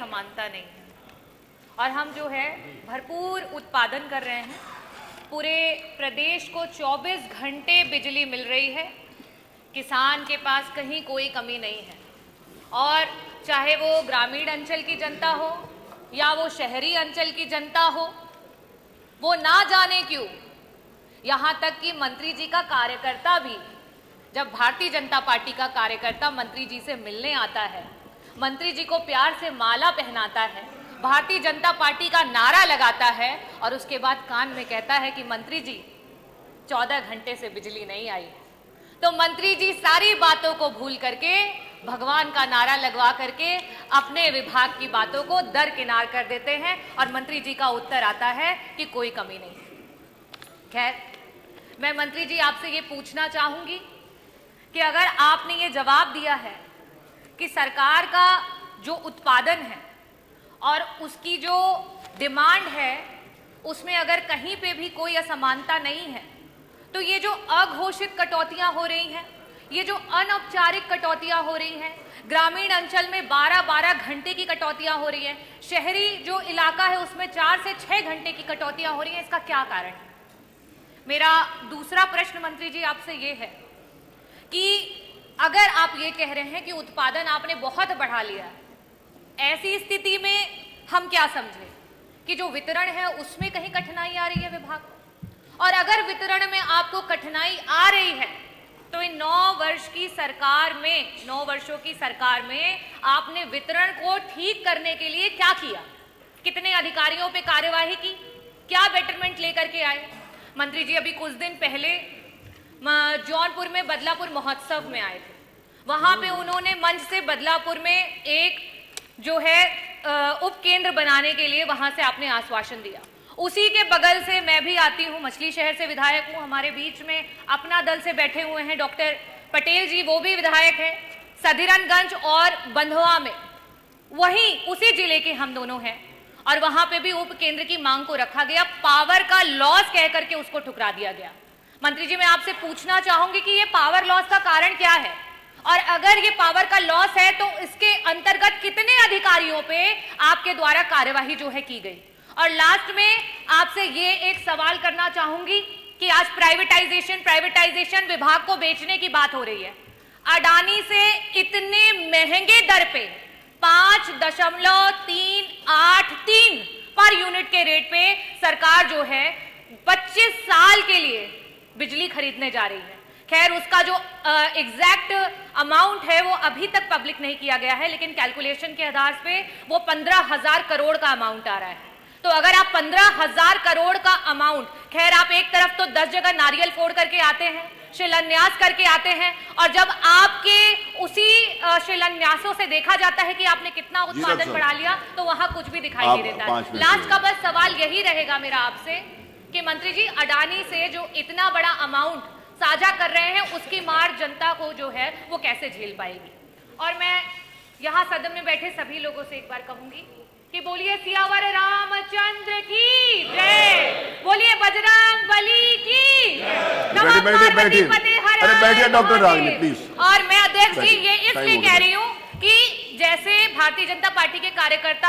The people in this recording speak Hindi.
समानता नहीं है और हम जो है भरपूर उत्पादन कर रहे हैं। पूरे प्रदेश को 24 घंटे बिजली मिल रही है, किसान के पास कहीं कोई कमी नहीं है। और चाहे वो ग्रामीण अंचल की जनता हो या वो शहरी अंचल की जनता हो, वो ना जाने क्यों यहाँ तक कि मंत्री जी का कार्यकर्ता भी, जब भारतीय जनता पार्टी का कार्यकर्ता मंत्री जी से मिलने आता है, मंत्री जी को प्यार से माला पहनाता है, भारतीय जनता पार्टी का नारा लगाता है और उसके बाद कान में कहता है कि मंत्री जी 14 घंटे से बिजली नहीं आई, तो मंत्री जी सारी बातों को भूल करके भगवान का नारा लगवा करके अपने विभाग की बातों को दरकिनार कर देते हैं और मंत्री जी का उत्तर आता है कि कोई कमी नहीं। खैर, मैं मंत्री जी आपसे ये पूछना चाहूंगी कि अगर आपने ये जवाब दिया है कि सरकार का जो उत्पादन है और उसकी जो डिमांड है उसमें अगर कहीं पे भी कोई असमानता नहीं है, तो ये जो अघोषित कटौतियां हो रही हैं, ये जो अनौपचारिक कटौतियां हो रही हैं, ग्रामीण अंचल में 12-12 घंटे की कटौतियां हो रही हैं, शहरी जो इलाका है उसमें 4 से 6 घंटे की कटौतियां हो रही हैं, इसका क्या कारण है? मेरा दूसरा प्रश्न मंत्री जी आपसे ये है कि अगर आप ये कह रहे हैं कि उत्पादन आपने बहुत बढ़ा लिया है, ऐसी स्थिति में हम क्या समझें कि जो वितरण है उसमें कहीं कठिनाई आ रही है विभाग को? और अगर वितरण में आपको कठिनाई आ रही है तो इन 9 वर्षों की सरकार में आपने वितरण को ठीक करने के लिए क्या किया? कितने अधिकारियों पे कार्यवाही की? क्या बेटरमेंट लेकर के आए? मंत्री जी अभी कुछ दिन पहले जौनपुर में बदलापुर महोत्सव में आए थे, वहां पे उन्होंने मंच से बदलापुर में एक जो है उप केंद्र बनाने के लिए वहां से आपने आश्वासन दिया। उसी के बगल से मैं भी आती हूँ, मछली शहर से विधायक हूँ, हमारे बीच में अपना दल से बैठे हुए हैं डॉक्टर पटेल जी, वो भी विधायक है। सदीरनगंज और बंधवा में वहीं उसी जिले के हम दोनों हैं और वहां पे भी उप केंद्र की मांग को रखा गया, पावर का लॉस कह करके उसको ठुकरा दिया गया। मंत्री जी, मैं आपसे पूछना चाहूंगी कि ये पावर लॉस का कारण क्या है और अगर ये पावर का लॉस है तो इसके अंतर्गत कितने अधिकारियों पे आपके द्वारा कार्यवाही जो है की गई? और लास्ट में आपसे ये एक सवाल करना चाहूंगी कि आज प्राइवेटाइजेशन विभाग को बेचने की बात हो रही है। अडानी से इतने महंगे दर पे 5.383 पर यूनिट के रेट पे सरकार जो है 25 साल के लिए बिजली खरीदने जा रही है। खैर, उसका जो एग्जैक्ट अमाउंट है वो अभी तक पब्लिक नहीं किया गया है, लेकिन कैलकुलेशन के आधार पे वो 15,000 करोड़ का अमाउंट आ रहा है। तो अगर आप 15,000 करोड़ का अमाउंट, खैर आप एक तरफ तो 10 जगह नारियल फोड़ करके आते हैं, शिलान्यास करके आते हैं, और जब आपके उसी शिलान्यासों से देखा जाता है कि आपने कितना उत्पादन बढ़ा लिया तो वहां कुछ भी दिखाई नहीं देता है। लास्ट का बस सवाल यही रहेगा मेरा आपसे कि मंत्री जी, अडानी से जो इतना बड़ा अमाउंट साझा कर रहे हैं उसकी मार जनता को जो है वो कैसे झेल पाएगी? और मैं यहाँ सदन में बैठे सभी लोगों से एक बार कहूंगी कि बोलिए सियावर रामचंद्र की जय, बोलिए बजरंग बली की बैठिए डॉक्टर रागनी प्लीज। और मैं अध्यक्ष जी ये इसलिए कह रही हूँ कि जैसे भारतीय जनता पार्टी के कार्यकर्ता